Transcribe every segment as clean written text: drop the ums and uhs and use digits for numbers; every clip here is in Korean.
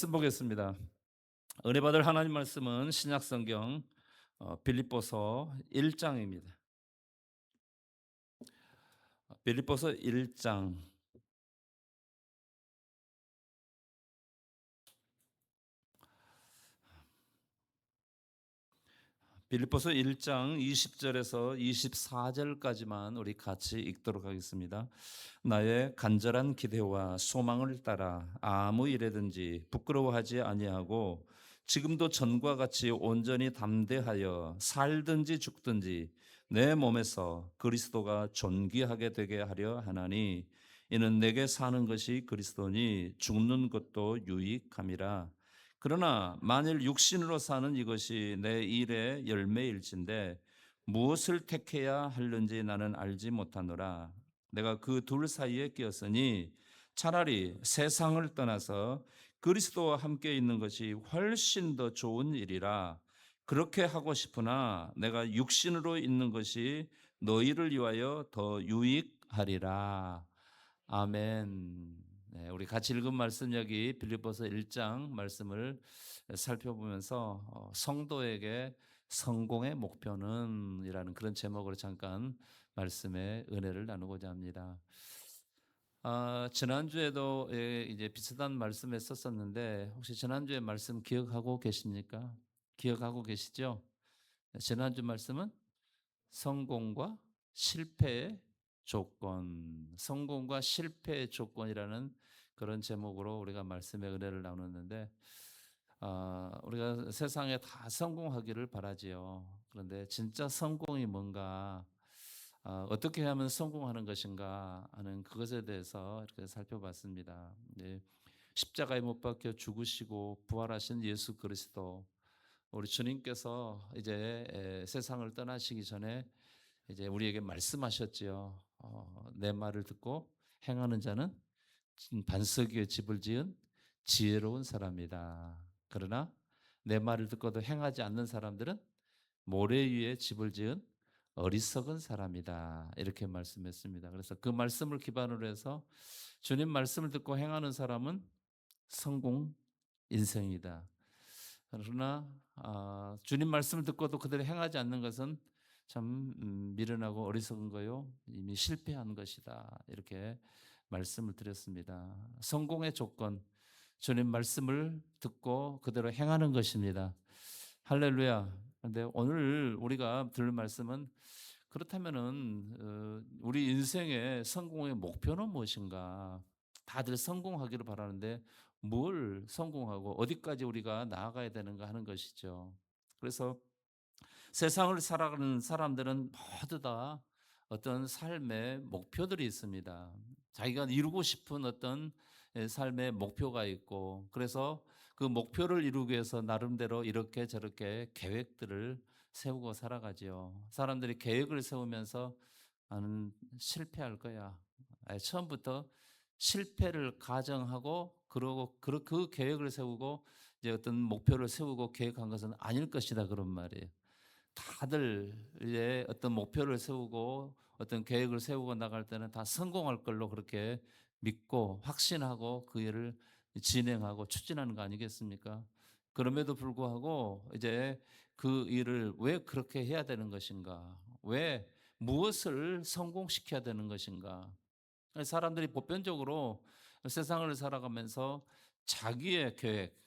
말씀 보겠습니다. 은혜 받을 하나님 말씀은 신약성경 빌립보서 1장입니다. 빌립보서 1장 빌립보서 1장 20절에서 24절까지만 우리 같이 읽도록 하겠습니다. 나의 간절한 기대와 소망을 따라 아무 일에든지 부끄러워하지 아니하고 지금도 전과 같이 온전히 담대하여 살든지 죽든지 내 몸에서 그리스도가 존귀하게 되게 하려 하나니 이는 내게 사는 것이 그리스도니 죽는 것도 유익함이라. 그러나 만일 육신으로 사는 이것이 내 일의 열매일진데 무엇을 택해야 할는지 나는 알지 못하노라. 내가 그 둘 사이에 끼었으니 차라리 세상을 떠나서 그리스도와 함께 있는 것이 훨씬 더 좋은 일이라. 그렇게 하고 싶으나 내가 육신으로 있는 것이 너희를 위하여 더 유익하리라. 아멘. 네, 우리 같이 읽은 말씀 여기 빌립보서 1장 말씀을 살펴보면서 성도에게 성공의 목표는 이라는 그런 제목으로 잠깐 말씀의 은혜를 나누고자 합니다. 지난주에도 이제 비슷한 말씀 했었었는데 혹시 지난주에 말씀 기억하고 계십니까? 기억하고 계시죠? 지난주 말씀은 성공과 실패의 조건, 성공과 실패의 조건이라는 그런 제목으로 우리가 말씀의 은혜를 나눴는데, 우리가 세상에 다 성공하기를 바라지요. 그런데 진짜 성공이 뭔가, 어떻게 하면 성공하는 것인가 하는 그것에 대해서 이렇게 살펴봤습니다. 네, 십자가에 못 박혀 죽으시고 부활하신 예수 그리스도, 우리 주님께서 이제 세상을 떠나시기 전에 이제 우리에게 말씀하셨지요. 내 말을 듣고 행하는 자는 반석 위에 집을 지은 지혜로운 사람이다. 그러나 내 말을 듣고도 행하지 않는 사람들은 모래 위에 집을 지은 어리석은 사람이다. 이렇게 말씀했습니다. 그래서 그 말씀을 기반으로 해서 주님 말씀을 듣고 행하는 사람은 성공 인생이다. 그러나 주님 말씀을 듣고도 그대로 행하지 않는 것은 참 미련하고 어리석은 거요, 이미 실패한 것이다. 이렇게 말씀을 드렸습니다. 성공의 조건, 주님 말씀을 듣고 그대로 행하는 것입니다. 할렐루야. 그런데 오늘 우리가 들을 말씀은, 그렇다면은 우리 인생의 성공의 목표는 무엇인가? 다들 성공하기를 바라는데 뭘 성공하고 어디까지 우리가 나아가야 되는가 하는 것이죠. 그래서 세상을 살아가는 사람들은 모두 다 어떤 삶의 목표들이 있습니다. 자기가 이루고 싶은 어떤 삶의 목표가 있고, 그래서 그 목표를 이루기 위해서 나름대로 이렇게 저렇게 계획들을 세우고 살아가지요. 사람들이 계획을 세우면서 나는 실패할 거야. 처음부터 실패를 가정하고 그러고 그 계획을 세우고 이제 어떤 목표를 세우고 계획한 것은 아닐 것이다, 그런 말이에요. 다들 이제 어떤 목표를 세우고 어떤 계획을 세우고 나갈 때는 다 성공할 걸로 그렇게 믿고 확신하고 그 일을 진행하고 추진하는 거 아니겠습니까? 그럼에도 불구하고 이제 그 일을 왜 그렇게 해야 되는 것인가? 왜 무엇을 성공시켜야 되는 것인가? 사람들이 보편적으로 세상을 살아가면서 자기의 계획,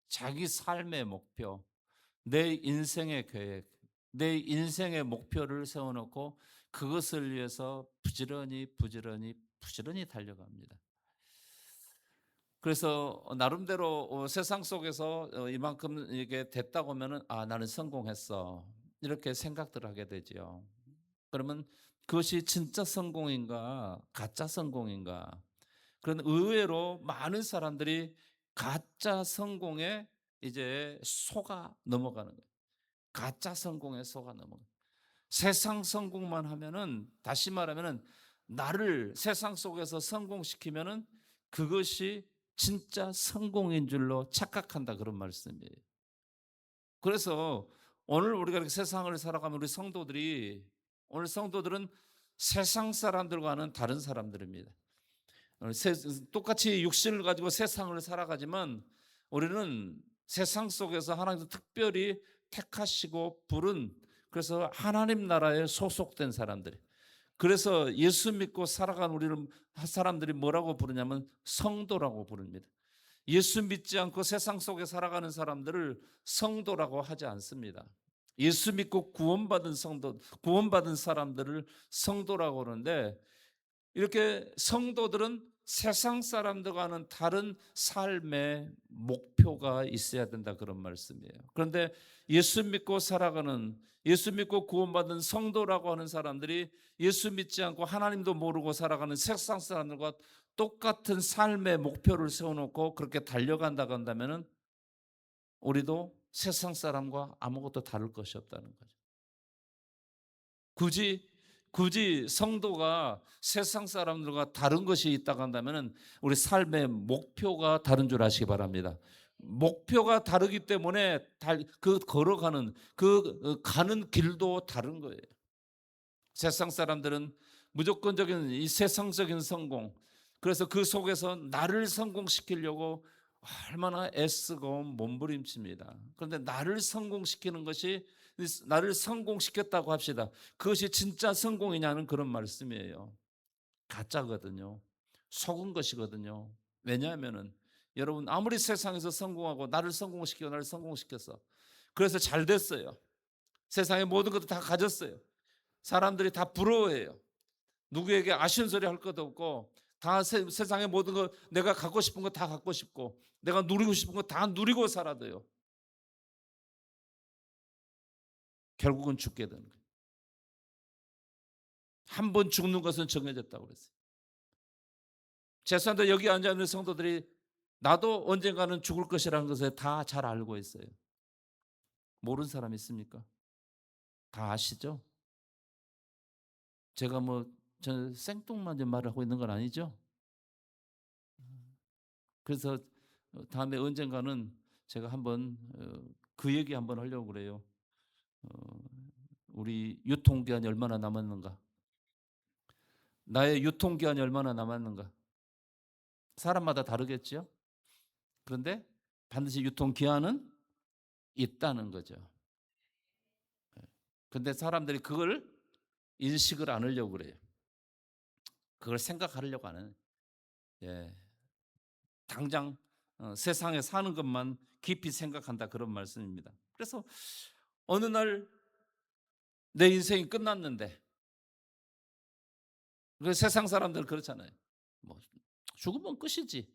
자기 삶의 목표, 내 인생의 계획, 내 인생의 목표를 세워놓고 그것을 위해서 부지런히 달려갑니다. 그래서 나름대로 세상 속에서 이만큼 이게 됐다고 하면은 나는 성공했어, 이렇게 생각들 하게 되지요. 그러면 그것이 진짜 성공인가 가짜 성공인가? 그런 의외로 많은 사람들이 가짜 성공에 이제 속아 넘어가는 거예요. 가짜 성공에 속아 넘어가는 거예요. 세상 성공만 하면은, 다시 말하면은 나를 세상 속에서 성공시키면은 그것이 진짜 성공인 줄로 착각한다, 그런 말씀이에요. 그래서 오늘 우리가 이렇게 세상을 살아가면 우리 성도들이, 오늘 성도들은 세상 사람들과는 다른 사람들입니다. 똑같이 육신을 가지고 세상을 살아가지만 우리는 세상 속에서 하나님께서 특별히 택하시고 부른, 그래서 하나님 나라에 소속된 사람들이, 그래서 예수 믿고 살아간 우리를 사람들이 뭐라고 부르냐면 성도라고 부릅니다. 예수 믿지 않고 세상 속에 살아가는 사람들을 성도라고 하지 않습니다. 예수 믿고 구원받은 성도, 구원받은 사람들을 성도라고 하는데, 이렇게 성도들은 세상 사람들과는 다른 삶의 목표가 있어야 된다, 그런 말씀이에요. 그런데 예수 믿고 살아가는, 예수 믿고 구원받은 성도라고 하는 사람들이 예수 믿지 않고 하나님도 모르고 살아가는 세상 사람들과 똑같은 삶의 목표를 세워놓고 그렇게 달려간다고 한다면 우리도 세상 사람과 아무것도 다를 것이 없다는 거죠. 굳이 성도가 세상 사람들과 다른 것이 있다고 한다면 우리 삶의 목표가 다른 줄 아시기 바랍니다. 목표가 다르기 때문에 그 걸어가는 그 가는 길도 다른 거예요. 세상 사람들은 무조건적인 이 세상적인 성공, 그래서 그 속에서 나를 성공시키려고 얼마나 애쓰고 몸부림칩니다. 그런데 나를 성공시키는 것이, 나를 성공시켰다고 합시다. 그것이 진짜 성공이냐는 그런 말씀이에요. 가짜거든요. 속은 것이거든요. 왜냐하면은 여러분, 아무리 세상에서 성공하고 나를 성공시키고 나를 성공시켰어, 그래서 잘 됐어요. 세상의 모든 것도 다 가졌어요. 사람들이 다 부러워해요. 누구에게 아쉬운 소리 할 것도 없고, 다 세상의 모든 거, 내가 갖고 싶은 거 다 갖고 싶고, 내가 누리고 싶은 거 다 누리고 살아도요, 결국은 죽게 되는 거예요. 한 번 죽는 것은 정해졌다고 그랬어요. 죄송한데 여기 앉아 있는 성도들이 나도 언젠가는 죽을 것이라는 것을 다 잘 알고 있어요. 모르는 사람 있습니까? 다 아시죠? 제가 저 생뚱맞은 말을 하고 있는 건 아니죠? 그래서 다음에 언젠가는 제가 한번 그 얘기 한번 하려고 그래요. 우리 유통기한이 얼마나 남았는가? 나의 유통기한이 얼마나 남았는가? 사람마다 다르겠죠? 그런데 반드시 유통기한은 있다는 거죠. 근데 사람들이 그걸 인식을 안 하려고 그래요. 그걸 생각하려고 하는, 예, 당장 세상에 사는 것만 깊이 생각한다, 그런 말씀입니다. 그래서 어느 날 내 인생이 끝났는데, 그 세상 사람들 그렇잖아요. 뭐 죽으면 끝이지.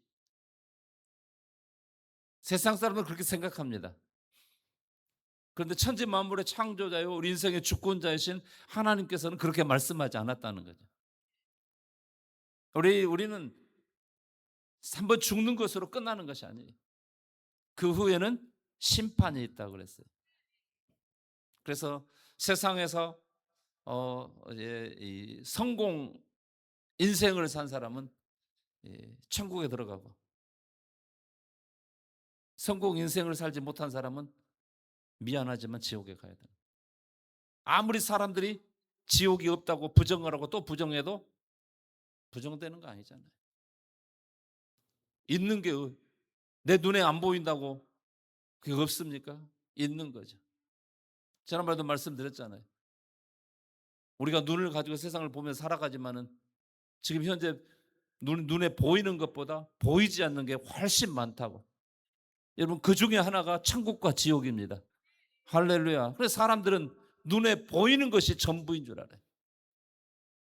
세상 사람은 그렇게 생각합니다. 그런데 천지 만물의 창조자요, 우리 인생의 주권자이신 하나님께서는 그렇게 말씀하지 않았다는 거죠. 우리는 한번 죽는 것으로 끝나는 것이 아니에요. 그 후에는 심판이 있다고 그랬어요. 그래서 세상에서 이 성공 인생을 산 사람은 천국에 들어가고, 성공 인생을 살지 못한 사람은 미안하지만 지옥에 가야 돼요. 아무리 사람들이 지옥이 없다고 부정을 하고 또 부정해도 부정되는 거 아니잖아요. 있는 게 내 눈에 안 보인다고 그게 없습니까? 있는 거죠. 지난번에도 말씀드렸잖아요. 우리가 눈을 가지고 세상을 보며 살아가지만은 지금 현재 눈에 보이는 것보다 보이지 않는 게 훨씬 많다고. 여러분, 그 중에 하나가 천국과 지옥입니다. 할렐루야. 그래서 사람들은 눈에 보이는 것이 전부인 줄 알아요.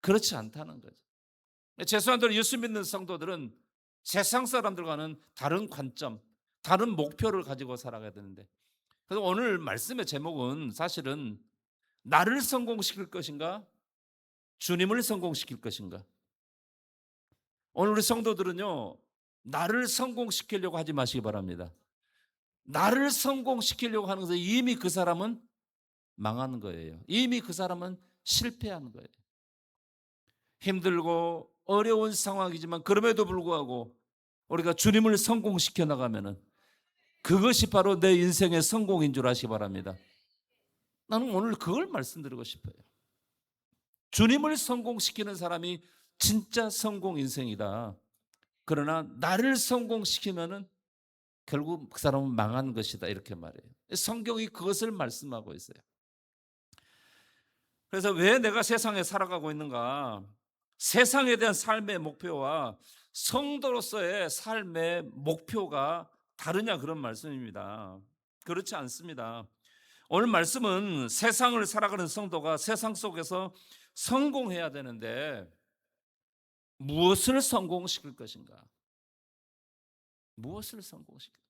그렇지 않다는 거죠. 죄송한데 예수 믿는 성도들은 세상 사람들과는 다른 관점, 다른 목표를 가지고 살아가야 되는데, 그래서 오늘 말씀의 제목은 사실은 나를 성공시킬 것인가, 주님을 성공시킬 것인가. 오늘 우리 성도들은요, 나를 성공시키려고 하지 마시기 바랍니다. 나를 성공시키려고 하는 것은 이미 그 사람은 망하는 거예요. 이미 그 사람은 실패하는 거예요. 힘들고 어려운 상황이지만 그럼에도 불구하고 우리가 주님을 성공시켜 나가면은 그것이 바로 내 인생의 성공인 줄 아시기 바랍니다. 나는 오늘 그걸 말씀드리고 싶어요. 주님을 성공시키는 사람이 진짜 성공 인생이다. 그러나 나를 성공시키면은 결국 그 사람은 망한 것이다 이렇게 말해요. 성경이 그것을 말씀하고 있어요. 그래서 왜 내가 세상에 살아가고 있는가? 세상에 대한 삶의 목표와 성도로서의 삶의 목표가 다르냐 그런 말씀입니다. 그렇지 않습니다. 오늘 말씀은 세상을 살아가는 성도가 세상 속에서 성공해야 되는데 무엇을 성공시킬 것인가? 무엇을 성공시킬?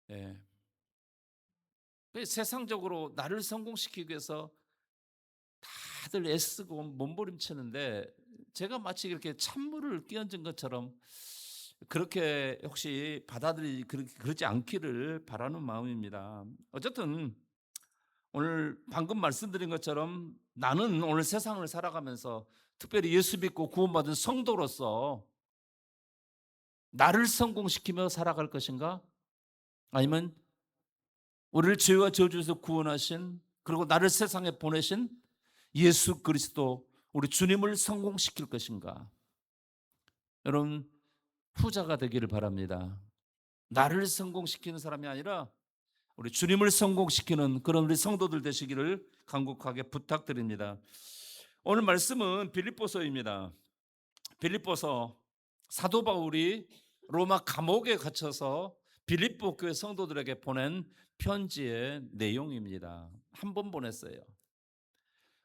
예. 세상적으로 나를 성공시키기 위해서 다들 애쓰고 몸부림치는데 제가 마치 이렇게 찬물을 끼얹은 것처럼 그렇게 혹시 그렇지 않기를 바라는 마음입니다. 어쨌든 오늘 방금 말씀드린 것처럼 나는 오늘 세상을 살아가면서 특별히 예수 믿고 구원받은 성도로서 나를 성공시키며 살아갈 것인가? 아니면 우리를 죄와 저주에서 구원하신 그리고 나를 세상에 보내신 예수 그리스도 우리 주님을 성공시킬 것인가? 여러분 후자가 되기를 바랍니다. 나를 성공시키는 사람이 아니라 우리 주님을 성공시키는 그런 우리 성도들 되시기를 간곡하게 부탁드립니다. 오늘 말씀은 빌립보서입니다. 빌립보서 사도 바울이 로마 감옥에 갇혀서 빌립보 교회 성도들에게 보낸 편지의 내용입니다. 한 번 보냈어요.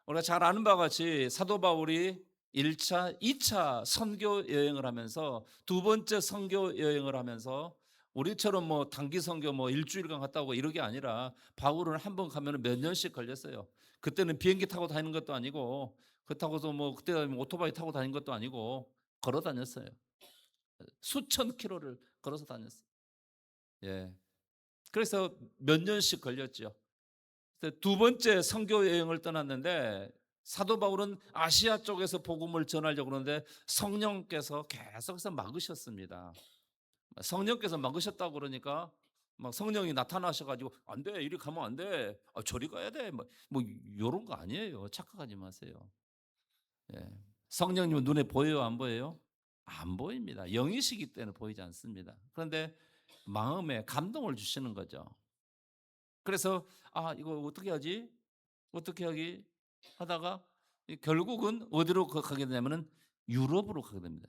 우리가 잘 아는 바와 같이 사도 바울이 1차, 2차 선교 여행을 하면서 두 번째 선교 여행을 하면서 우리처럼 뭐 단기 선교 뭐 일주일간 갔다 오고 이런 게 아니라 바울은 한 번 가면 몇 년씩 걸렸어요. 그때는 비행기 타고 다니는 것도 아니고 그렇다고도 뭐 그때 오토바이 타고 다니는 것도 아니고 걸어 다녔어요. 수천 킬로를 걸어서 다녔어요. 예. 그래서 몇 년씩 걸렸죠. 두 번째 선교 여행을 떠났는데 사도 바울은 아시아 쪽에서 복음을 전하려고 그러는데 성령께서 계속해서 막으셨습니다. 성령께서 막으셨다고 그러니까 막 성령이 나타나셔가지고 안 돼, 이리 가면 안 돼, 저리 가야 돼, 뭐 이런 거 아니에요. 착각하지 마세요. 예. 성령님은 눈에 보여요, 안 보여요? 안 보입니다. 영이시기 때문에 보이지 않습니다. 그런데 마음에 감동을 주시는 거죠. 그래서 이거 어떻게 하지? 어떻게 하기 하다가 결국은 어디로 가게 되냐면은 유럽으로 가게 됩니다.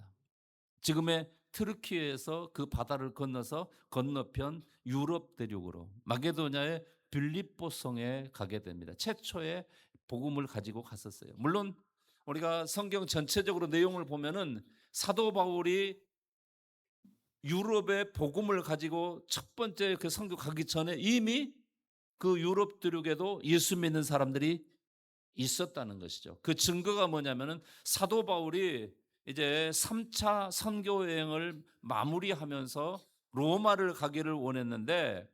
지금의 트르키에서 그 바다를 건너서 건너편 유럽 대륙으로 마게도냐의 빌립보 성에 가게 됩니다. 최초의 복음을 가지고 갔었어요. 물론 우리가 성경 전체적으로 내용을 보면은 사도 바울이 유럽의 복음을 가지고 첫 번째 그 선교 가기 전에 이미 그 유럽 대륙에도 예수 믿는 사람들이 있었다는 것이죠. 그 증거가 뭐냐면은 사도 바울이 이제 3차 선교 여행을 마무리하면서 로마를 가기를 원했는데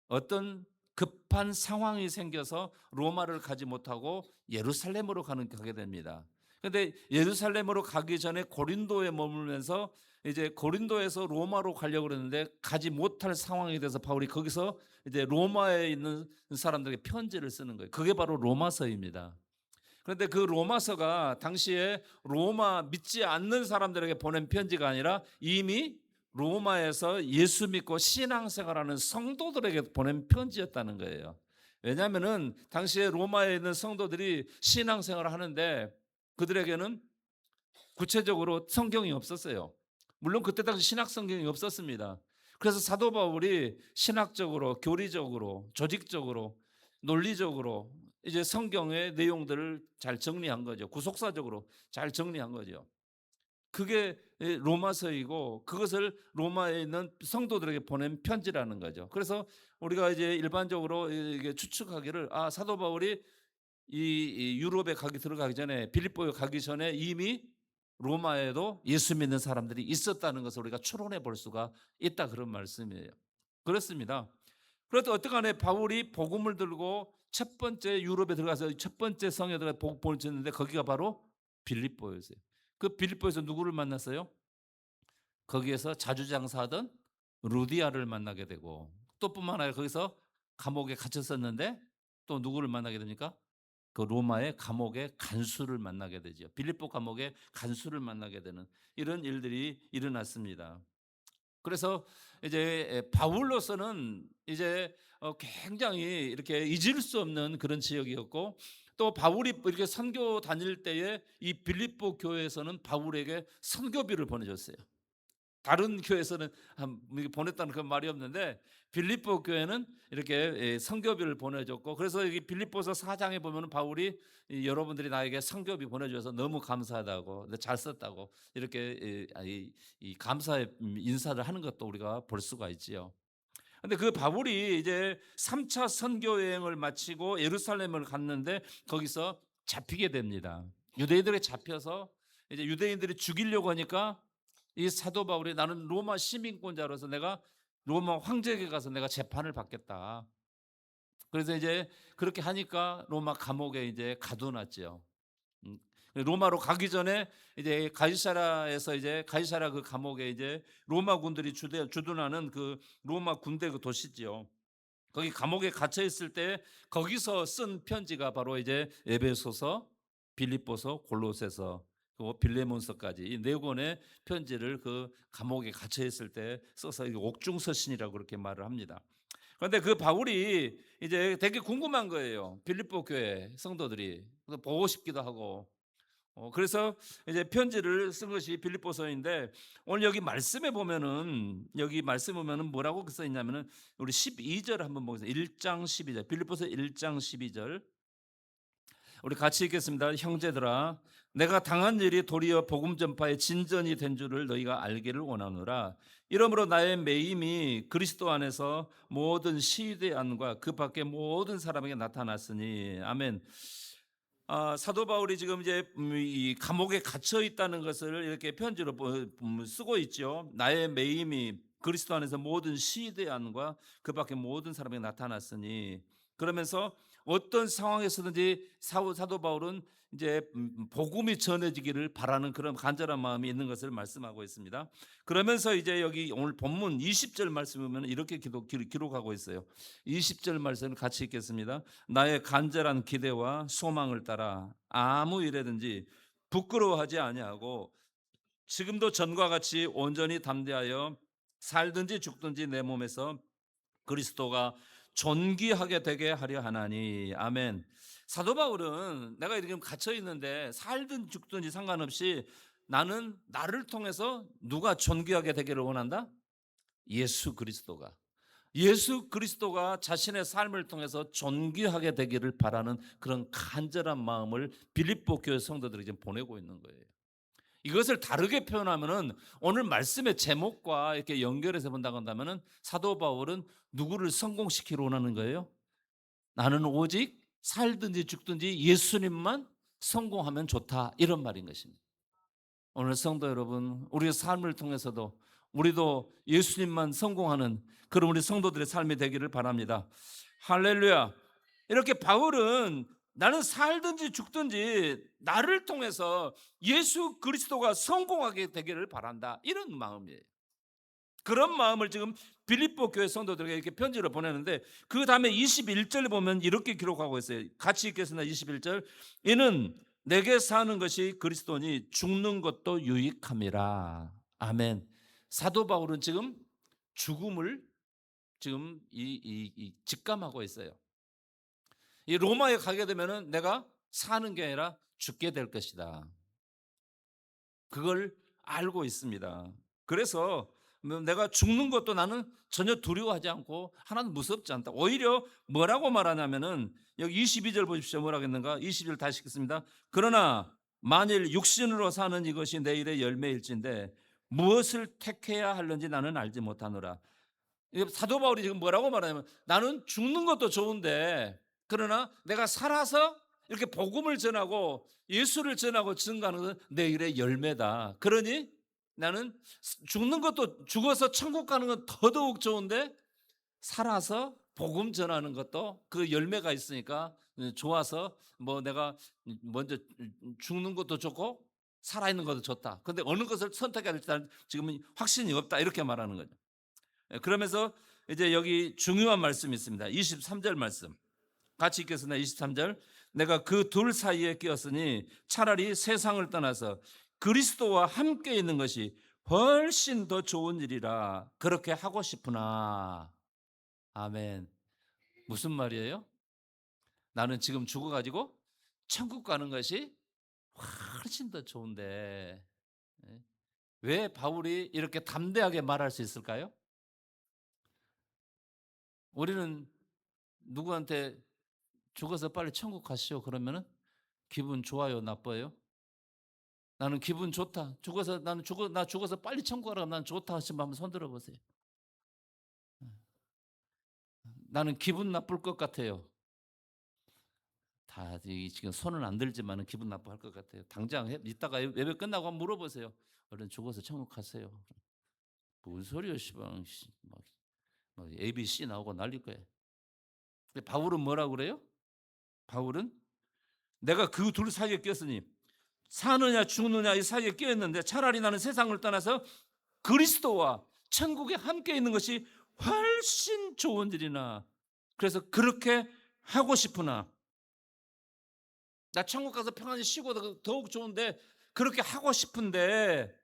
어떤 급한 상황이 생겨서 로마를 가지 못하고 예루살렘으로 가게 됩니다. 그런데 예루살렘으로 가기 전에 고린도에 머물면서 이제 고린도에서 로마로 가려고 그러는데 가지 못할 상황이 돼서 바울이 거기서 이제 로마에 있는 사람들에게 편지를 쓰는 거예요. 그게 바로 로마서입니다. 그런데 그 로마서가 당시에 로마 믿지 않는 사람들에게 보낸 편지가 아니라 이미 로마에서 예수 믿고 신앙생활하는 성도들에게 보낸 편지였다는 거예요. 왜냐하면은 당시에 로마에 있는 성도들이 신앙생활을 하는데 그들에게는 구체적으로 성경이 없었어요. 물론 그때 당시 신학 성경이 없었습니다. 그래서 사도 바울이 신학적으로, 교리적으로, 조직적으로, 논리적으로 이제 성경의 내용들을 잘 정리한 거죠. 구속사적으로 잘 정리한 거죠. 그게 로마서이고 그것을 로마에 있는 성도들에게 보낸 편지라는 거죠. 그래서 우리가 이제 일반적으로 이게 추측하기를 사도 바울이 이 유럽에 들어가기 전에 빌립보에 가기 전에 이미 로마에도 예수 믿는 사람들이 있었다는 것을 우리가 추론해 볼 수가 있다 그런 말씀이에요. 그렇습니다. 그래도 어떡하네 바울이 복음을 들고 첫 번째 유럽에 들어가서 첫 번째 성에 들어가 복음을 전했는데 거기가 바로 빌립보였어요. 그 빌립보에서 누구를 만났어요? 거기에서 자주장사하던 루디아를 만나게 되고 또 뿐만 아니라 거기서 감옥에 갇혔었는데 또 누구를 만나게 됩니까? 그 로마의 감옥의 간수를 만나게 되죠. 빌립보 감옥의 간수를 만나게 되는 이런 일들이 일어났습니다. 그래서 이제 바울로서는 이제 굉장히 이렇게 잊을 수 없는 그런 지역이었고, 또 바울이 이렇게 선교 다닐 때에 이 빌립보 교회에서는 바울에게 선교비를 보내줬어요. 다른 교회에서는 보냈다는 그런 말이 없는데 빌립보 교회는 이렇게 선교비를 보내줬고, 그래서 여기 빌립보서 4장에 보면 바울이 여러분들이 나에게 선교비 보내줘서 너무 감사하다고, 잘 썼다고 이렇게 이 감사의 인사를 하는 것도 우리가 볼 수가 있지요. 근데 그 바울이 이제 3차 선교 여행을 마치고 예루살렘을 갔는데 거기서 잡히게 됩니다. 유대인들에 잡혀서 이제 유대인들이 죽이려고 하니까 이 사도 바울이 나는 로마 시민권자로서 내가 로마 황제에게 가서 내가 재판을 받겠다. 그래서 이제 그렇게 하니까 로마 감옥에 이제 가둬놨죠. 음, 로마로 가기 전에 이제 가이사라에서 이제 가이사라 그 감옥에 이제 로마 군들이 주둔하는 그 로마 군대 그 도시지요. 거기 감옥에 갇혀 있을 때 거기서 쓴 편지가 바로 이제 에베소서, 빌립보서, 골로새서, 그리고 빌레몬서까지 이 네 권의 편지를 그 감옥에 갇혀 있을 때 써서 옥중서신이라고 그렇게 말을 합니다. 그런데 그 바울이 이제 되게 궁금한 거예요. 빌립보 교회 성도들이 보고 싶기도 하고. 그래서 이제 편지를 쓴 것이 빌립보서인데, 오늘 여기 말씀에 보면은 뭐라고 써 있냐면은 우리 12절 한번 보겠습니다. 1장 12절. 빌립보서 1장 12절. 우리 같이 읽겠습니다. 형제들아, 내가 당한 일이 도리어 복음 전파의 진전이 된 줄을 너희가 알기를 원하노라. 이러므로 나의 매임이 그리스도 안에서 모든 시대안과 그 밖에 모든 사람에게 나타났으니. 아멘. 사도 바울이 지금 이제 이 감옥에 갇혀 있다는 것을 이렇게 편지로 쓰고 있죠. 나의 매임이 그리스도 안에서 모든 시대안과 그 밖에 모든 사람에게 나타났으니. 그러면서 어떤 상황에서든지 사도 바울은 이제 복음이 전해지기를 바라는 그런 간절한 마음이 있는 것을 말씀하고 있습니다. 그러면서 이제 여기 오늘 본문 20절 말씀 보면 이렇게 기록하고 있어요. 20절 말씀을 같이 읽겠습니다. 나의 간절한 기대와 소망을 따라 아무 일에든지 부끄러워하지 아니하고 지금도 전과 같이 온전히 담대하여 살든지 죽든지 내 몸에서 그리스도가 존귀하게 되게 하려 하나니. 아멘. 사도 바울은 내가 이렇게 갇혀 있는데 살든 죽든지 상관없이 나는 나를 통해서 누가 존귀하게 되기를 원한다? 예수 그리스도가 자신의 삶을 통해서 존귀하게 되기를 바라는 그런 간절한 마음을 빌립보 교회 성도들에게 보내고 있는 거예요. 이것을 다르게 표현하면은 오늘 말씀의 제목과 이렇게 연결해서 본다고 한다면은 사도 바울은 누구를 성공시키러 원하는 거예요? 나는 오직 살든지 죽든지 예수님만 성공하면 좋다, 이런 말인 것입니다. 오늘 성도 여러분, 우리의 삶을 통해서도 우리도 예수님만 성공하는 그런 우리 성도들의 삶이 되기를 바랍니다. 할렐루야. 이렇게 바울은 나는 살든지 죽든지 나를 통해서 예수 그리스도가 성공하게 되기를 바란다, 이런 마음이에요. 그런 마음을 지금 빌립보 교회 성도들에게 이렇게 편지를 보내는데, 그 다음에 21절 보면 이렇게 기록하고 있어요. 같이 읽겠습니다. 21절. 이는 내게 사는 것이 그리스도니 죽는 것도 유익함이라. 아멘. 사도 바울은 지금 죽음을 지금 직감하고 있어요. 이 로마에 가게 되면은 내가 사는 게 아니라 죽게 될 것이다. 그걸 알고 있습니다. 그래서 내가 죽는 것도 나는 전혀 두려워하지 않고 하나도 무섭지 않다. 오히려 뭐라고 말하냐면은 여기 22절 보십시오. 뭐라고 했는가? 22절 다시 읽겠습니다. 그러나 만일 육신으로 사는 이것이 내일의 열매일진데 무엇을 택해야 할는지 나는 알지 못하노라. 사도 바울이 지금 뭐라고 말하냐면 나는 죽는 것도 좋은데, 그러나 내가 살아서 이렇게 복음을 전하고 예수를 전하고 증거하는 것은 내일의 열매다. 그러니 나는 죽는 것도, 죽어서 천국 가는 건 더더욱 좋은데 살아서 복음 전하는 것도 그 열매가 있으니까 좋아서 뭐 내가 먼저 죽는 것도 좋고 살아있는 것도 좋다. 그런데 어느 것을 선택해야 될지 지금은 확신이 없다, 이렇게 말하는 거죠. 그러면서 이제 여기 중요한 말씀이 있습니다. 23절 말씀 같이 읽겠습니다. 23절. 내가 그 둘 사이에 끼었으니 차라리 세상을 떠나서 그리스도와 함께 있는 것이 훨씬 더 좋은 일이라 그렇게 하고 싶으나. 아멘. 무슨 말이에요? 나는 지금 죽어 가지고 천국 가는 것이 훨씬 더 좋은데. 예. 왜 바울이 이렇게 담대하게 말할 수 있을까요? 우리는 누구한테 죽어서 빨리 천국 가시오 그러면은 기분 좋아요, 나빠요? 나는 기분 좋다. 죽어서 나는 나 죽어서 빨리 천국 가라. 난 좋다 하시면 한번 손 들어 보세요. 나는 기분 나쁠 것 같아요. 다 지금 손은 안 들지만은 기분 나빠할 것 같아요. 당장 이따가 예배 끝나고 한번 물어보세요. 얼른 죽어서 천국 가세요. 뭔 소리야, 씨발. 막 ABC 나오고 난릴 거예요. 근데 바울은 뭐라 그래요? 바울은 내가 그 둘 사이에 꼈으니 사느냐 죽느냐 이 사이에 끼었는데 차라리 나는 세상을 떠나서 그리스도와 천국에 함께 있는 것이 훨씬 좋은 일이나. 그래서 그렇게 하고 싶으나. 나 천국 가서 평안히 쉬고 더욱 좋은데 그렇게 하고 싶은데,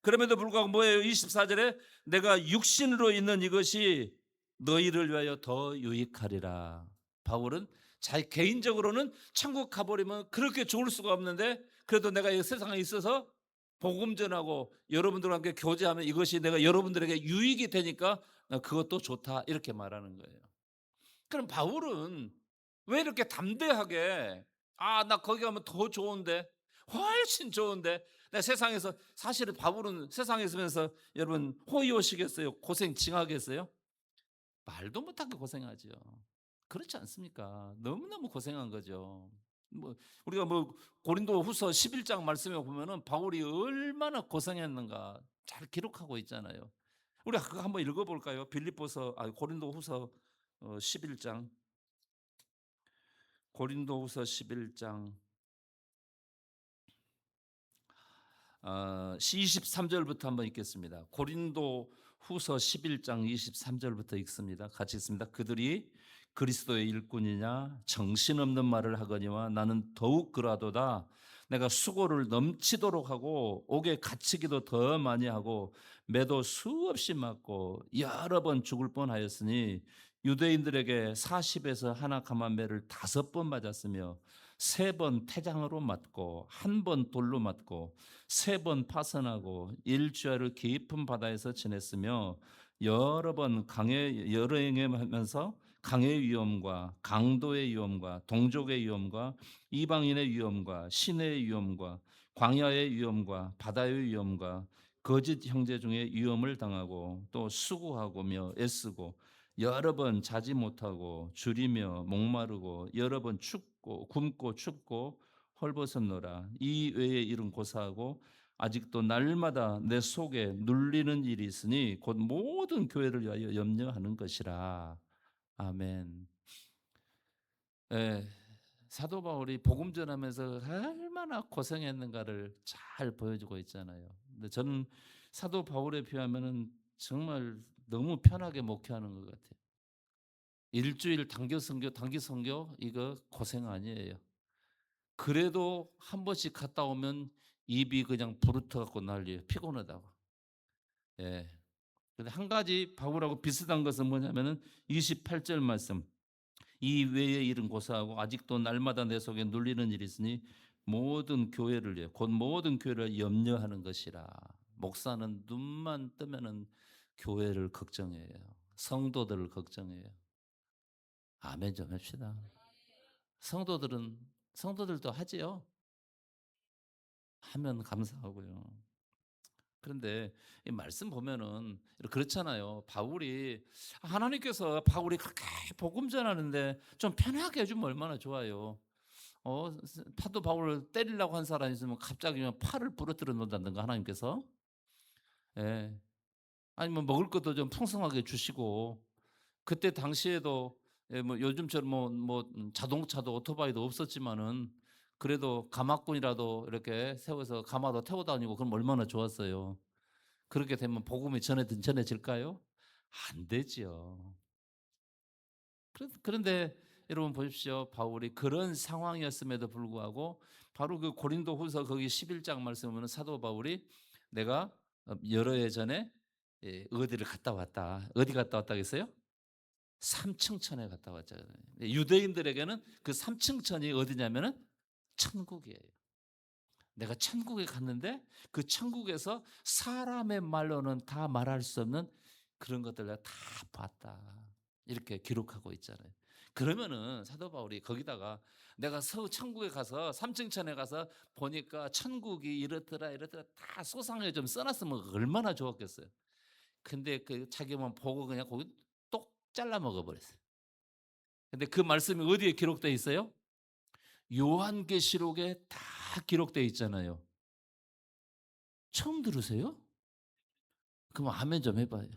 그럼에도 불구하고 뭐예요? 24절에 내가 육신으로 있는 이것이 너희를 위하여 더 유익하리라. 바울은 자기 개인적으로는 천국 가버리면 그렇게 좋을 수가 없는데, 그래도 내가 이 세상에 있어서 복음 전하고 여러분들과 함께 교제하면 이것이 내가 여러분들에게 유익이 되니까 그것도 좋다, 이렇게 말하는 거예요. 그럼 바울은 왜 이렇게 담대하게 나 거기 가면 더 좋은데, 훨씬 좋은데. 내가 세상에서, 사실은 바울은 세상에 있으면서 여러분 호의호식했어요? 고생 징하겠어요? 말도 못하게 고생하죠. 그렇지 않습니까? 너무너무 고생한 거죠. 뭐 우리가 뭐 고린도 후서 11장 말씀에 보면은 바울이 얼마나 고생했는가 잘 기록하고 있잖아요. 우리 그거 한번 읽어볼까요? 고린도 후서 11장. 고린도 후서 11장 23절부터 한번 읽겠습니다. 고린도 후서 11장 23절부터 읽습니다. 같이 읽습니다. 그들이 그리스도의 일꾼이냐 정신없는 말을 하거니와 나는 더욱 그라도다. 내가 수고를 넘치도록 하고 옥에 갇히기도 더 많이 하고 매도 수없이 맞고 여러 번 죽을 뻔하였으니 유대인들에게 40에서 하나 감한 매를 5번 맞았으며 3번 태장으로 맞고 1번 돌로 맞고 3번 파선하고 일주일을 깊은 바다에서 지냈으며 여러 번 강에 여행하면서 강의 위험과 강도의 위험과 동족의 위험과 이방인의 위험과 시내의 위험과 광야의 위험과 바다의 위험과 거짓 형제 중에 위험을 당하고 또 수고하고며 애쓰고 여러 번 자지 못하고 줄이며 목마르고 여러 번 춥고 굶고 춥고 헐벗었노라. 이 외에 일은 고사하고 아직도 날마다 내 속에 눌리는 일이 있으니 곧 모든 교회를 위하여 염려하는 것이라. 아멘. 예, 사도 바울이 복음 전하면서 얼마나 고생했는가를 잘 보여주고 있잖아요. 근데 저는 사도 바울에 비하면은 정말 너무 편하게 목회하는 것 같아요. 일주일 단기 선교 이거 고생 아니에요. 그래도 한 번씩 갔다 오면 입이 그냥 부르터 갖고 난리예요. 피곤하다고. 예. 근데 한 가지 바울하고 비슷한 것은 뭐냐면은 28절 말씀. 이 외의 일은 고사하고 아직도 날마다 내 속에 눌리는 일이 있으니 모든 교회를 위해 곧 모든 교회를 염려하는 것이라. 목사는 눈만 뜨면은 교회를 걱정해요. 성도들을 걱정해요. 아멘 좀 합시다. 성도들도 하지요. 하면 감사하고요. 그런데 이 말씀 보면은 그렇잖아요. 하나님께서 바울이 그렇게 복음 전하는데 좀 편하게 해주면 얼마나 좋아요. 파도 바울을 때리려고 한 사람이 있으면 갑자기 그냥 팔을 부러뜨려 놓는다든가 하나님께서. 예. 아니면 먹을 것도 좀 풍성하게 주시고. 그때 당시에도 뭐 요즘처럼 자동차도 오토바이도 없었지만은 그래도 가마꾼이라도 이렇게 세워서 가마도 태워 다니고 그럼 얼마나 좋았어요. 그렇게 되면 복음이 전해질까요? 안 되지요. 그런데 여러분 보십시오. 바울이 그런 상황이었음에도 불구하고 바로 그 고린도 후서 거기 11장 말씀을 보면 사도 바울이 내가 여러 해 전에 어디를 갔다 왔다. 어디 갔다 왔다겠어요? 삼층천에 갔다 왔잖아요. 유대인들에게는 그 삼층천이 어디냐면은 천국이에요. 내가 천국에 갔는데 그 천국에서 사람의 말로는 다 말할 수 없는 그런 것들 내가 다 봤다. 이렇게 기록하고 있잖아요. 그러면은 사도 바울이 거기다가 내가 천국에 가서 삼층천에 가서 보니까 천국이 이렇더라 이렇더라 다 소상하게 좀 써놨으면 얼마나 좋았겠어요. 근데 그 자기만 보고 그냥 거기 똑 잘라 먹어버렸어요. 근데 그 말씀이 어디에 기록되어 있어요? 요한계시록에 다 기록되어 있잖아요. 처음 들으세요? 그럼 아멘 좀 해봐요.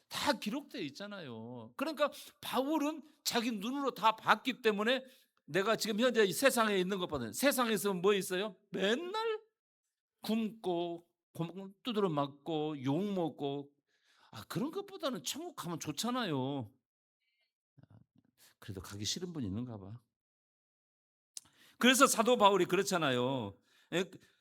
다 기록되어 있잖아요. 그러니까 바울은 자기 눈으로 다 봤기 때문에 내가 지금 현재 이 세상에 있는 것보다는 세상에서 뭐 있어요? 맨날 굶고 두드려 맞고 욕 먹고 그런 것보다는 천국 가면 좋잖아요. 그래도 가기 싫은 분 있는가 봐. 그래서 사도 바울이 그렇잖아요.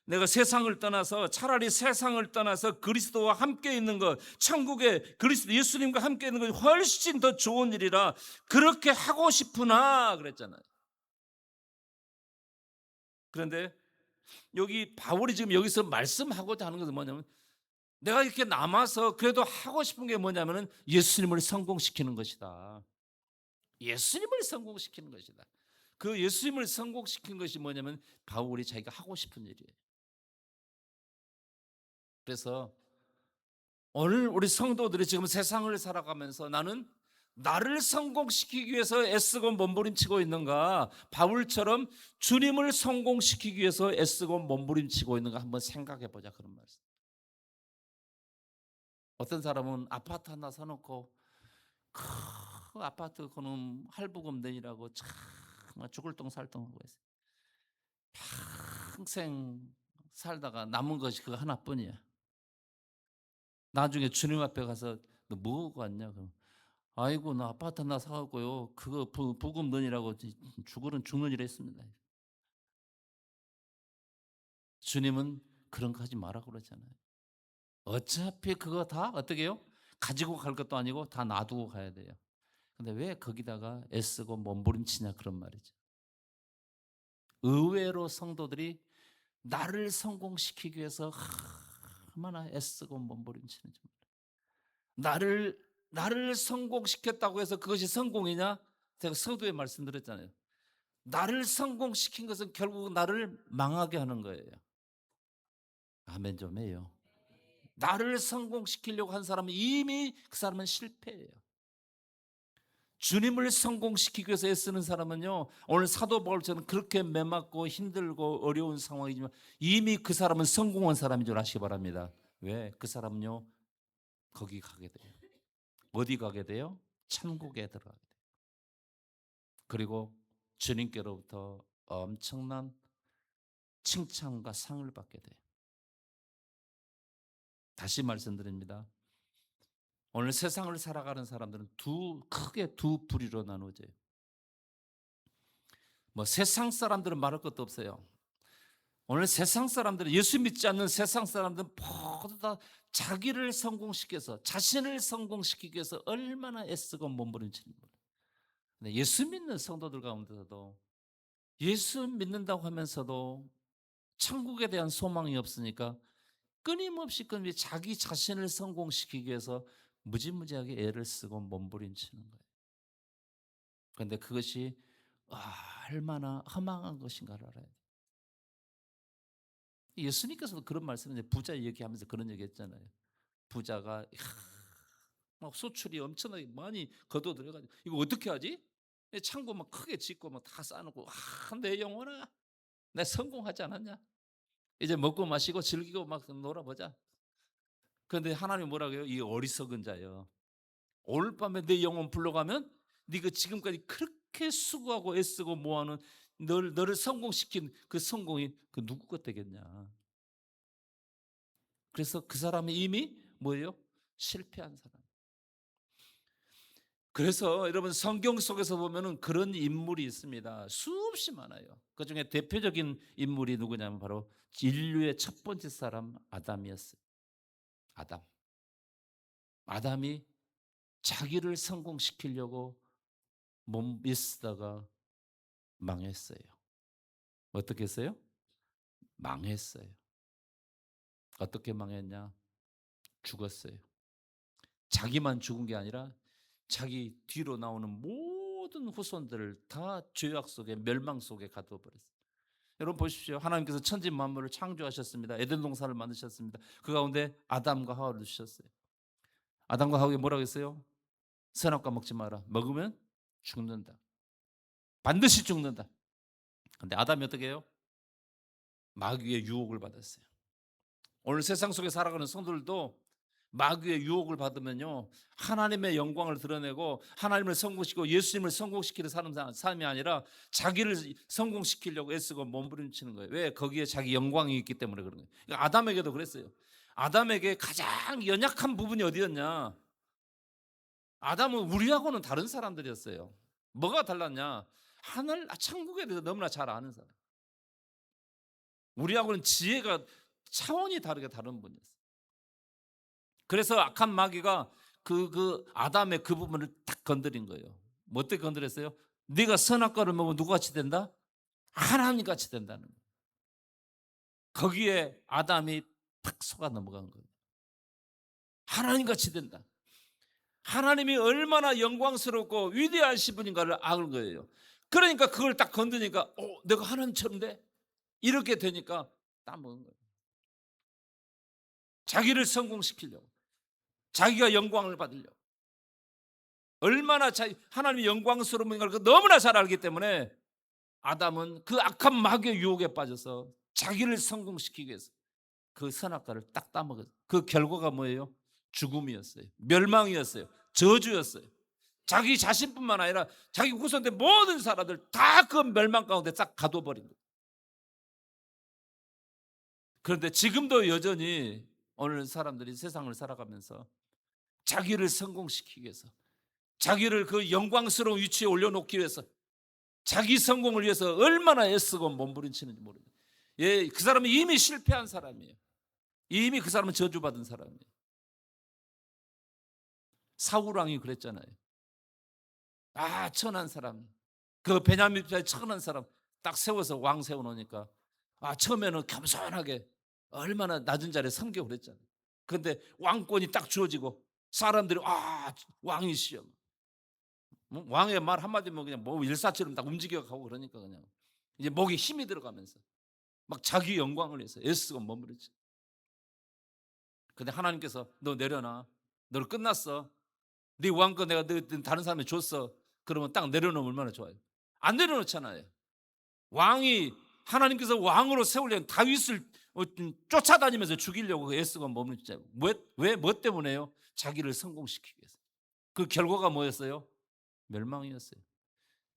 내가 세상을 떠나서 차라리 세상을 떠나서 그리스도와 함께 있는 것, 천국에 그리스도 예수님과 함께 있는 것이 훨씬 더 좋은 일이라 그렇게 하고 싶으나 그랬잖아요. 그런데 여기 바울이 지금 여기서 말씀하고자 하는 것은 뭐냐면 내가 이렇게 남아서 그래도 하고 싶은 게 뭐냐면은 예수님을 성공시키는 것이다. 예수님을 성공시키는 것이다. 그 예수님을 성공시킨 것이 뭐냐면 바울이 자기가 하고 싶은 일이에요. 그래서 오늘 우리 성도들이 지금 세상을 살아가면서 나는 나를 성공시키기 위해서 애쓰고 몸부림치고 있는가? 바울처럼 주님을 성공시키기 위해서 애쓰고 몸부림치고 있는가? 한번 생각해 보자 그런 말씀. 어떤 사람은 아파트 하나 사놓고 그 아파트 그놈 할부금 내니라고 정말 죽을 똥 살 똥하고 있어요. 평생 살다가 남은 것이 그거 하나뿐이야. 나중에 주님 앞에 가서 너 뭐 하고 왔냐? 그럼 아이고 나 아파트 하나 사갖고요. 그거 부금 넣으라고 죽는 일 했습니다. 주님은 그런 거 하지 말라고 그러잖아요. 어차피 그거 다 어떻게 해요? 가지고 갈 것도 아니고 다 놔두고 가야 돼요. 근데 왜 거기다가 애쓰고 몸부림치냐 그런 말이죠. 의외로 성도들이 나를 성공시키기 위해서 얼마나 애쓰고 몸부림치는지 나를 성공시켰다고 해서 그것이 성공이냐? 제가 서두에 말씀드렸잖아요. 나를 성공시킨 것은 결국 나를 망하게 하는 거예요. 아멘 좀 해요. 나를 성공시키려고 한 사람은 이미 그 사람은 실패예요. 주님을 성공시키기 위해서 애쓰는 사람은요, 오늘 사도 바울처럼 그렇게 매맞고 힘들고 어려운 상황이지만 이미 그 사람은 성공한 사람인 줄 아시기 바랍니다. 왜? 그 사람은요 거기 가게 돼요. 어디 가게 돼요? 천국에 들어가게 돼요. 그리고 주님께로부터 엄청난 칭찬과 상을 받게 돼요. 다시 말씀드립니다. 오늘 세상을 살아가는 사람들은 크게 두 부류로 나누어져요. 뭐 세상 사람들은 말할 것도 없어요. 오늘 세상 사람들은 예수 믿지 않는 세상 사람들은 모두 다 자기를 성공시켜서 자신을 성공시키기 위해서 얼마나 애쓰고 몸부림치는 거예요. 근데 예수 믿는 성도들 가운데서도 예수 믿는다고 하면서도 천국에 대한 소망이 없으니까 끊임없이 자기 자신을 성공시키기 위해서 무지무지하게 애를 쓰고 몸부림치는 거예요. 그런데 그것이 얼마나 허망한 것인가를 알아야 돼요. 예수님께서도 그런 말씀을 부자 얘기하면서 그런 얘기했잖아요. 부자가 막 소출이 엄청나게 많이 거둬들여가지고 이거 어떻게 하지? 창고 막 크게 짓고 막 다 쌓아놓고 내 영혼아, 내 성공하지 않았냐? 이제 먹고 마시고 즐기고 막 놀아보자. 그런데 하나님 뭐라고 해요? 이 어리석은 자여. 오늘 밤에 내 영혼 불러가면 네가 지금까지 그렇게 수고하고 애쓰고 모아놓은 너를 성공시킨 그 성공이 그 누구 것 되겠냐. 그래서 그 사람이 이미 뭐예요? 실패한 사람. 그래서 여러분 성경 속에서 보면은 그런 인물이 있습니다. 수없이 많아요. 그중에 대표적인 인물이 누구냐면 바로 인류의 첫 번째 사람 아담이었어요. 아담. 아담이 자기를 성공시키려고 몸 쓰다가 망했어요. 어떻게 했어요? 망했어요. 어떻게 망했냐? 죽었어요. 자기만 죽은 게 아니라 자기 뒤로 나오는 모든 후손들을 다 죄악 속에 멸망 속에 가둬버렸어요. 여러분 보십시오. 하나님께서 천지 만물을 창조하셨습니다. 에덴 동산을 만드셨습니다. 그 가운데 아담과 하와를 주셨어요. 아담과 하와에게 뭐라고 했어요? 선악과 먹지 마라. 먹으면 죽는다. 반드시 죽는다. 근데 아담이 어떻게 해요? 마귀의 유혹을 받았어요. 오늘 세상 속에 살아가는 성도들도 마귀의 유혹을 받으면요, 하나님의 영광을 드러내고 하나님을 성공시키고 예수님을 성공시키는 삶이 아니라 자기를 성공시키려고 애쓰고 몸부림치는 거예요. 왜? 거기에 자기 영광이 있기 때문에 그런 거예요. 그러니까 아담에게도 그랬어요. 아담에게 가장 연약한 부분이 어디였냐? 아담은 우리하고는 다른 사람들이었어요. 뭐가 달랐냐? 하늘 천국에 대해서 너무나 잘 아는 사람. 우리하고는 지혜가 차원이 다르게 다른 분이었어요. 그래서 악한 마귀가 그 아담의 그 부분을 딱 건드린 거예요. 뭐 어떻게 건드렸어요? 네가 선악과를 먹으면 누구같이 된다? 하나님같이 된다는 거예요. 거기에 아담이 탁 속아 넘어간 거예요. 하나님같이 된다. 하나님이 얼마나 영광스럽고 위대하신 분인가를 아는 거예요. 그러니까 그걸 딱 건드니까 내가 하나님처럼 돼? 이렇게 되니까 따먹은 거예요. 자기를 성공시키려고, 자기가 영광을 받으려고, 얼마나 하나님의 영광스러운걸 너무나 잘 알기 때문에 아담은 그 악한 마귀의 유혹에 빠져서 자기를 성공시키기 위해서 그 선악과를 딱 따먹었어요. 그 결과가 뭐예요? 죽음이었어요. 멸망이었어요. 저주였어요. 자기 자신뿐만 아니라 자기 후손들 모든 사람들 다 그 멸망 가운데 싹 가둬버린 거예요. 그런데 지금도 여전히 오늘 사람들이 세상을 살아가면서 자기를 성공시키기 위해서, 자기를 그 영광스러운 위치에 올려놓기 위해서, 자기 성공을 위해서 얼마나 애쓰고 몸부림치는지 모릅니다. 예, 그 사람은 이미 실패한 사람이에요. 이미 그 사람은 저주받은 사람이에요. 사울 왕이 그랬잖아요. 천한 사람, 그 베냐민 집안의 천한 사람 딱 세워서 왕 세워놓으니까 처음에는 겸손하게 얼마나 낮은 자리에 섬기고 그랬잖아요. 그런데 왕권이 딱 주어지고 사람들이 왕이시여, 왕의 말 한마디면 그냥 뭐 일사처럼 딱 움직여가고 그러니까 그냥 이제 목에 힘이 들어가면서 막 자기 영광을 위해서 애쓰고 머무르지. 근데 하나님께서 너 내려놔. 너 끝났어. 네 왕권 내가 다른 사람에 줬어. 그러면 딱 내려놓으면 얼마나 좋아요. 안 내려놓잖아요. 왕이 하나님께서 왕으로 세우려는 다윗을 쫓아다니면서 죽이려고 애쓰고 머무르지. 왜? 뭐 때문에요? 자기를 성공시키기 위해서. 그 결과가 뭐였어요? 멸망이었어요.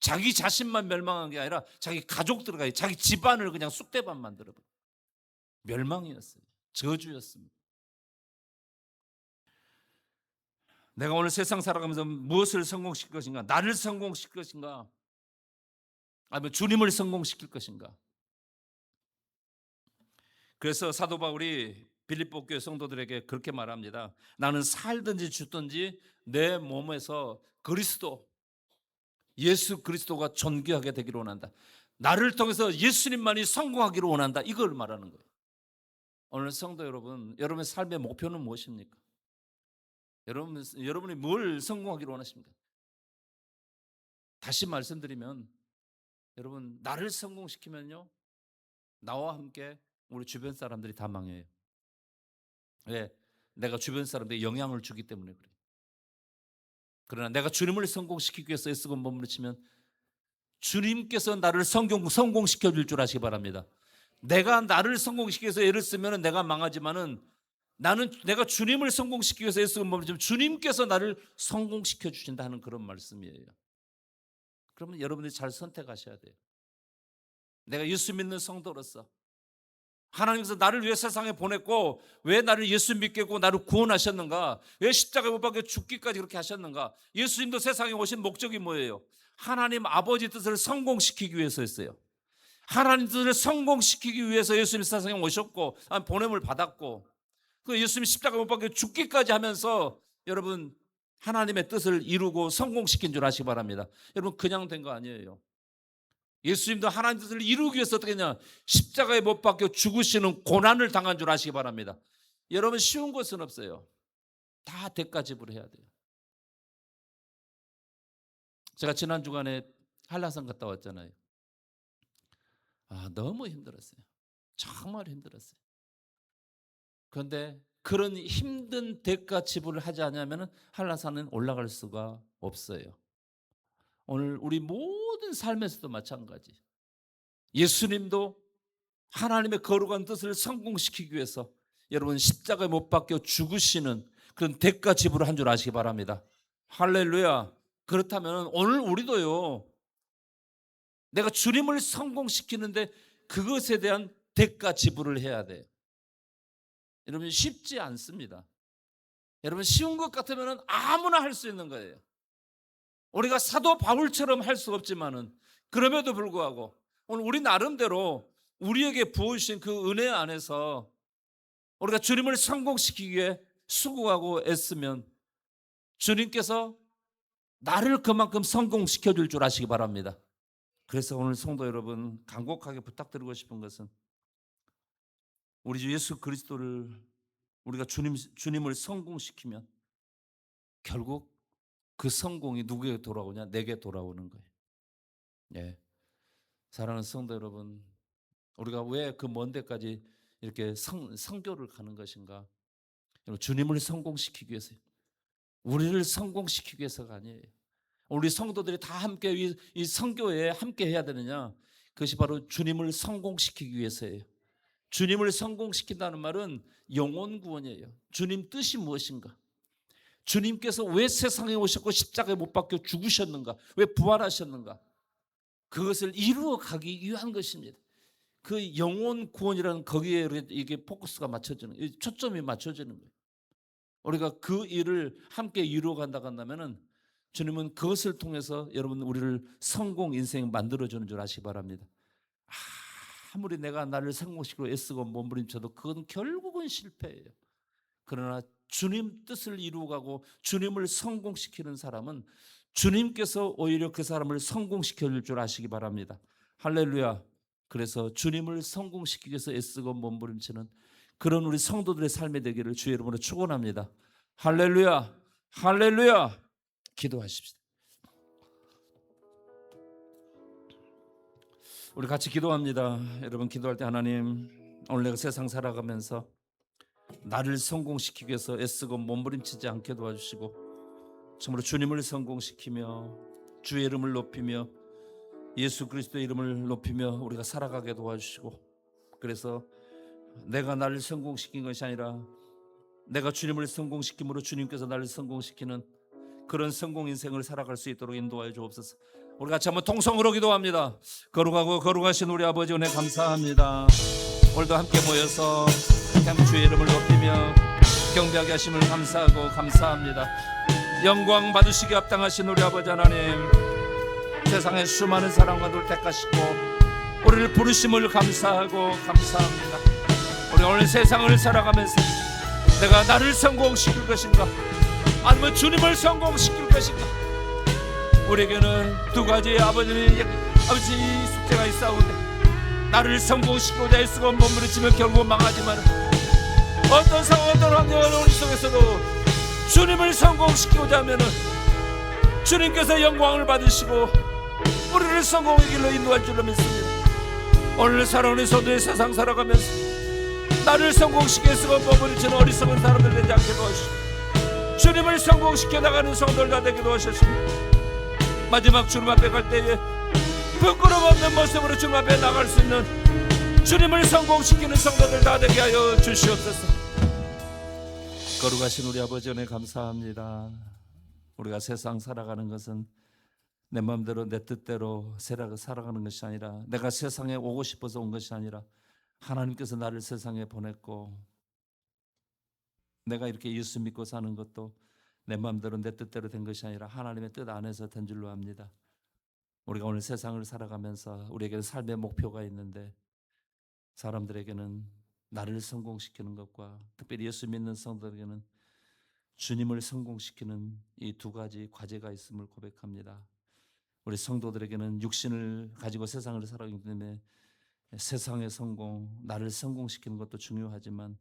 자기 자신만 멸망한 게 아니라 자기 가족들과 자기 집안을 그냥 쑥대밭 만들어버려. 멸망이었어요. 저주였습니다. 내가 오늘 세상 살아가면서 무엇을 성공시킬 것인가? 나를 성공시킬 것인가? 아니면 주님을 성공시킬 것인가? 그래서 사도 바울이 빌립보 교회 성도들에게 그렇게 말합니다. 나는 살든지 죽든지 내 몸에서 그리스도, 예수 그리스도가 존귀하게 되기를 원한다. 나를 통해서 예수님만이 성공하기를 원한다. 이걸 말하는 거예요. 오늘 성도 여러분, 여러분의 삶의 목표는 무엇입니까? 여러분이 뭘 성공하기를 원하십니까? 다시 말씀드리면 여러분, 나를 성공시키면요, 나와 함께 우리 주변 사람들이 다 망해요. 왜? 내가 주변 사람들에게 영향을 주기 때문에 그래요. 그러나 내가 주님을 성공시키기 위해서 애쓰고 머무르치면 주님께서 나를 성공시켜 줄 줄 아시기 바랍니다. 내가 나를 성공시키기 위해서 애를 쓰면 내가 망하지만은 내가 주님을 성공시키기 위해서 애쓰고 머무르치면 주님께서 나를 성공시켜 주신다는 그런 말씀이에요. 그러면 여러분들이 잘 선택하셔야 돼요. 내가 예수 믿는 성도로서 하나님께서 나를 위해 세상에 보냈고 왜 나를 예수 믿게 했고 나를 구원하셨는가? 왜 십자가에 못 박혀 죽기까지 그렇게 하셨는가? 예수님도 세상에 오신 목적이 뭐예요? 하나님 아버지 뜻을 성공시키기 위해서였어요. 하나님 뜻을 성공시키기 위해서 예수님 세상에 오셨고 보냄을 받았고 그 예수님 십자가에 못 박혀 죽기까지 하면서 여러분 하나님의 뜻을 이루고 성공시킨 줄 아시기 바랍니다. 여러분 그냥 된 거 아니에요. 예수님도 하나님 뜻을 이루기 위해서 어떻게 했냐? 십자가에 못 박혀 죽으시는 고난을 당한 줄 아시기 바랍니다. 여러분 쉬운 것은 없어요. 다 대가 지불해야 돼요. 제가 지난 주간에 한라산 갔다 왔잖아요. 너무 힘들었어요. 정말 힘들었어요. 그런데 그런 힘든 대가 지불을 하지 않으면 한라산은 올라갈 수가 없어요. 오늘 우리 모든 삶에서도 마찬가지. 예수님도 하나님의 거룩한 뜻을 성공시키기 위해서 여러분 십자가에 못 박혀 죽으시는 그런 대가 지불을 한 줄 아시기 바랍니다. 할렐루야. 그렇다면 오늘 우리도요, 내가 주님을 성공시키는데 그것에 대한 대가 지불을 해야 돼요. 여러분 쉽지 않습니다. 여러분 쉬운 것 같으면 아무나 할 수 있는 거예요. 우리가 사도 바울처럼 할 수 없지만은 그럼에도 불구하고 오늘 우리 나름대로 우리에게 부어주신 그 은혜 안에서 우리가 주님을 성공시키기 위해 수고하고 애쓰면 주님께서 나를 그만큼 성공시켜 줄 줄 아시기 바랍니다. 그래서 오늘 성도 여러분 간곡하게 부탁드리고 싶은 것은 우리 주 예수 그리스도를 우리가 주님을 성공시키면 결국 그 성공이 누구에게 돌아오냐? 내게 돌아오는 거예요. 예. 사랑하는 성도 여러분, 우리가 왜 그 먼 데까지 이렇게 선교를 가는 것인가? 주님을 성공시키기 위해서요. 우리를 성공시키기 위해서가 아니에요. 우리 성도들이 다 함께 이 선교에 함께 해야 되느냐? 그것이 바로 주님을 성공시키기 위해서예요. 주님을 성공시킨다는 말은 영혼 구원이에요. 주님 뜻이 무엇인가? 주님께서 왜 세상에 오셨고 십자가에 못 박혀 죽으셨는가? 왜 부활하셨는가? 그것을 이루어 가기 위한 것입니다. 그 영혼 구원이라는 거기에 이게 포커스가 맞춰지는, 초점이 맞춰지는 거예요. 우리가 그 일을 함께 이루어 간다고 한다면은 주님은 그것을 통해서 여러분 우리를 성공 인생 만들어주는 줄 아시기 바랍니다. 아무리 내가 나를 성공시키고 애쓰고 몸부림쳐도 그건 결국은 실패예요. 그러나 주님 뜻을 이루어가고 주님을 성공시키는 사람은 주님께서 오히려 그 사람을 성공시켜 줄 줄 아시기 바랍니다. 할렐루야. 그래서 주님을 성공시키기 위해서 애쓰고 몸부림치는 그런 우리 성도들의 삶이 되기를 주의 이름으로 축원합니다. 할렐루야. 할렐루야. 기도하십시다. 우리 같이 기도합니다. 여러분 기도할 때 하나님 오늘 내가 세상 살아가면서 나를 성공시키기 위해서 애쓰고 몸부림치지 않게 도와주시고 정말로 주님을 성공시키며 주의 이름을 높이며 예수 그리스도의 이름을 높이며 우리가 살아가게 도와주시고 그래서 내가 나를 성공시킨 것이 아니라 내가 주님을 성공시킴으로 주님께서 나를 성공시키는 그런 성공 인생을 살아갈 수 있도록 인도하여 주옵소서. 우리 같이 한번 통성으로 기도합니다. 거룩하고 거룩하신 우리 아버지 은혜 감사합니다. 오늘도 함께 모여서 주의 이름을 높이며 경배하게 하심을 감사하고 감사합니다. 영광 받으시기 합당하신 우리 아버지 하나님, 세상의 수많은 사람과들 택하시고 우리를 부르심을 감사하고 감사합니다. 우리 오늘 세상을 살아가면서 내가 나를 성공시킬 것인가 아니면 주님을 성공시킬 것인가, 우리에게는 두 가지의 아버지 숙제가 있사오는데 나를 성공시키고자 애쓰고 몸부림치며 결국 망하지만 어떤 상황 어떤 환경을 우리 속에서도 주님을 성공시키고자 하면 주님께서 영광을 받으시고 우리를 성공의 길로 인도할 줄로 믿습니다. 오늘 살아오는 소도의 세상 살아가면서 나를 성공시켜 애쓰고 몸부림치는 어리석은 사람들 되지 않게 도와주시고 주님을 성공시켜 나가는 성도들 다 되게 도와주셨습니다. 마지막 주님 앞에 갈 때에 부끄러움 없는 모습으로 주님 앞에 나갈 수 있는 주님을 성공시키는 성도들 다 되게 하여 주시옵소서. 거룩하신 우리 아버지 은혜 감사합니다. 우리가 세상 살아가는 것은 내 마음대로 내 뜻대로 살아가는 것이 아니라 내가 세상에 오고 싶어서 온 것이 아니라 하나님께서 나를 세상에 보냈고 내가 이렇게 예수 믿고 사는 것도 내 마음대로 내 뜻대로 된 것이 아니라 하나님의 뜻 안에서 된 줄로 압니다. 우리가 오늘 세상을 살아가면서 우리에게 삶의 목표가 있는데 사람들에게는 나를 성공시키는 것과 특별히 예수 믿는 성도들에게는 주님을 성공시키는 이 두 가지 과제가 있음을 고백합니다. 우리 성도들에게는 육신을 가지고 세상을 살아가기 때문에 세상의 성공, 나를 성공시키는 것도 중요하지만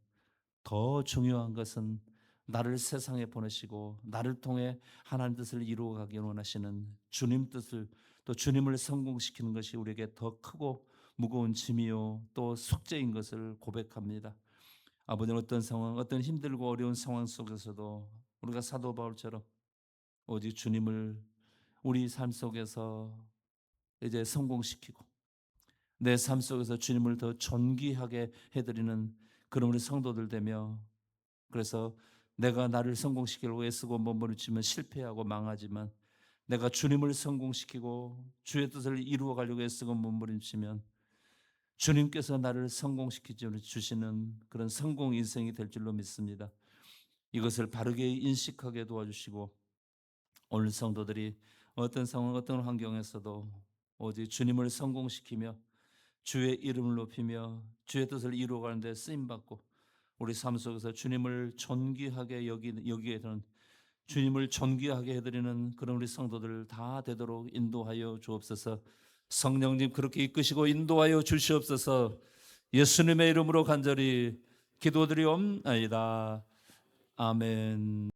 더 중요한 것은 나를 세상에 보내시고 나를 통해 하나님 뜻을 이루어가기 원하시는 주님 뜻을 또 주님을 성공시키는 것이 우리에게 더 크고 무거운 짐이요 또 숙제인 것을 고백합니다. 아버지는 어떤 상황, 어떤 힘들고 어려운 상황 속에서도 우리가 사도 바울처럼 오직 주님을 우리 삶 속에서 이제 성공시키고 내 삶 속에서 주님을 더 존귀하게 해드리는 그런 우리 성도들 되며 그래서 내가 나를 성공시키려고 애쓰고 몸부림치면 실패하고 망하지만 내가 주님을 성공시키고 주의 뜻을 이루어 가려고 애쓰고 몸부림치면 주님께서 나를 성공시켜 주시는 그런 성공 인생이 될 줄로 믿습니다. 이것을 바르게 인식하게 도와주시고 오늘 성도들이 어떤 상황 어떤 환경에서도 오직 주님을 성공시키며 주의 이름을 높이며 주의 뜻을 이루어가는 데 쓰임받고 우리 삶 속에서 주님을 존귀하게 여기게 되는 주님을 존귀하게 해드리는 그런 우리 성도들 다 되도록 인도하여 주옵소서. 성령님 그렇게 이끄시고 인도하여 주시옵소서. 예수님의 이름으로 간절히 기도드리옵나이다. 아멘.